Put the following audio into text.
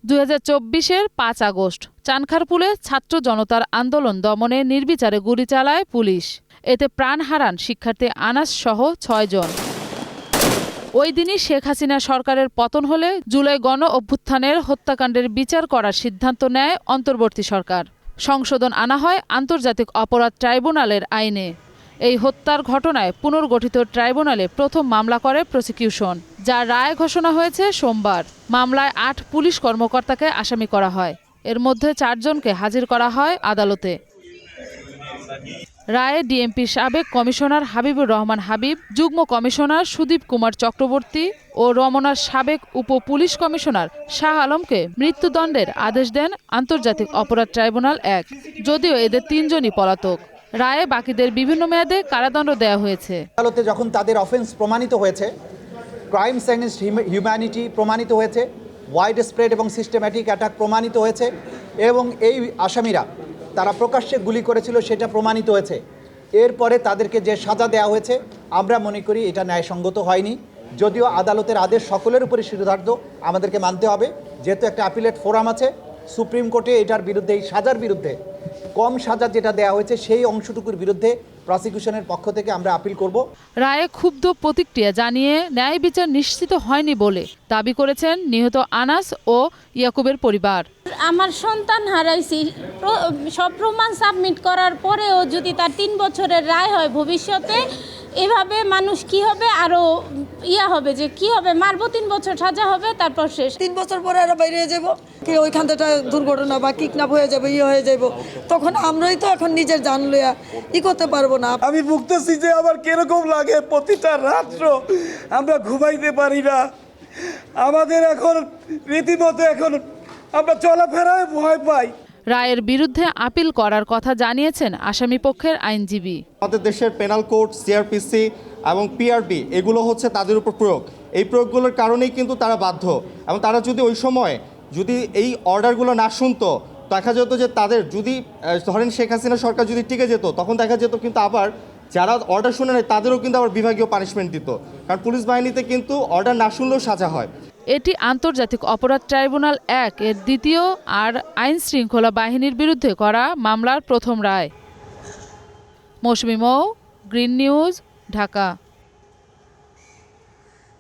2024-এর 5 August চানখারপুলে ছাত্র জনতার আন্দোলন দমনে নির্বিচারে গুলি চালায় পুলিশ। এতে প্রাণ হারান শিক্ষার্থী আনাস সহ 6 জন। ওই দিনই শেখ হাসিনা সরকারের পতন হলে জুলাই গণ অভ্যুত্থানের হত্যাকাণ্ডের বিচার করার সিদ্ধান্ত নেয় অন্তর্বর্তী সরকার। সংশোধন আনা হয় আন্তর্জাতিক অপরাধ ট্রাইব্যুনালের আইনে। এই হত্যার ঘটনায় পুনর্গঠিত ট্রাইব্যুনালে প্রথম মামলা করে প্রসিকিউশন, যার রায় ঘোষণা হয়েছে সোমবার। মামলায় 8 পুলিশ কর্মকর্তাকে আসামি করা হয়। এর মধ্যে 4 জনকে হাজির করা হয় আদালতে। রায়ে ডিএমপির সাবেক কমিশনার হাবিবুর রহমান হাবিব, যুগ্ম কমিশনার সুদীপ কুমার চক্রবর্তী ও রমনার সাবেক উপ পুলিশ কমিশনার শাহ আলমকে মৃত্যুদণ্ডের আদেশ দেন আন্তর্জাতিক অপরাধ ট্রাইব্যুনাল 1। যদিও এদের 3 জনই পলাতক। রায়ে বাকিদের বিভিন্ন মেয়াদে কারাদণ্ড দেওয়া হয়েছে। আদালতে যখন তাদের অফেন্স প্রমাণিত হয়েছে, ক্রাইমস এগেনস্ট হিউম্যানিটি প্রমাণিত হয়েছে, ওয়াইড স্প্রেড এবং সিস্টেম্যাটিক অ্যাটাক প্রমাণিত হয়েছে এবং এই আসামিরা তারা প্রকাশ্যে গুলি করেছিল সেটা প্রমাণিত হয়েছে। এরপরে তাদেরকে যে সাজা দেওয়া হয়েছে আমরা মনে করি এটা ন্যায়সঙ্গত হয়নি। যদিও আদালতের আদেশ সকলের উপরে শিরোধার্য, আমাদেরকে মানতে হবে। যেহেতু একটা অ্যাপিলেট ফোরাম আছে, সুপ্রিম কোর্টে এটার বিরুদ্ধে, এই সাজার বিরুদ্ধে, কম সাজা যেটা দেওয়া হয়েছে সেই অংশটুকুর বিরুদ্ধে প্রসিকিউশনের পক্ষ থেকে আমরা আপিল করব। রায়ে ক্ষুব্ধ প্রতিক্রিয়া জানিয়ে ন্যায় বিচার নিশ্চিত হয়নি বলে দাবি করেছেন নিহত আনাস ও ইয়াকুবের পরিবার। আমার সন্তান হারাইছি, সব প্রমাণ সাবমিট করার পরেও যদি তার 3 বছরের রায় হয়, ভবিষ্যতে এভাবে মানুষ কি হবে, আরো হবে যে কি হবে, মারবো 3 বছর সাজা হবে, তারপর শেষ। 3 বছর পরে আরো বাইরে যাব, কি ওইখান থেকে দুর্ঘটনা বা কিডন্যাপ হয়ে যাবে, হয়ে যাব, তখন আমরাই তো এখন নিজের জান লইয়া করতে পারবো না। আমি ভুগতেছি যে আমার কিরকম লাগে, প্রতিটা রাত্র আমরা ঘুমাইতে পারি না। আমাদের এখন রীতিমতো এখন আমরা চলাফেরায় ভয় পাই। রায়ের বিরুদ্ধে আপিল করার কথা জানিয়েছেন আসামি পক্ষের আইনজীবী। আমাদের দেশের পেনাল কোড, সিআরপিসি এবং পিআরবি এগুলো হচ্ছে তাদের উপর প্রয়োগ। এই প্রয়োগগুলোর কারণেই কিন্তু তারা বাধ্য, এবং তারা যদি ওই সময় যদি এই অর্ডারগুলো না শুনতো, দেখা যেত যে তাদের যদি ধরেন শেখ হাসিনা সরকার যদি টিকে যেত, তখন দেখা যেত কিন্তু আবার যারা অর্ডার শুনে নেয় তাদেরও কিন্তু আবার বিভাগীয় পানিশমেন্ট দিত। কারণ পুলিশ বাহিনীতে কিন্তু অর্ডার না শুনলেও সাজা হয়। এটি আন্তর্জাতিক অপরাধ ট্রাইব্যুনাল 1 এর দ্বিতীয় আর আইন শৃঙ্খলা বাহিনীর বিরুদ্ধে করা মামলার প্রথম রায়। মৌসুমী মৌ, গ্রিন নিউজ, ঢাকা।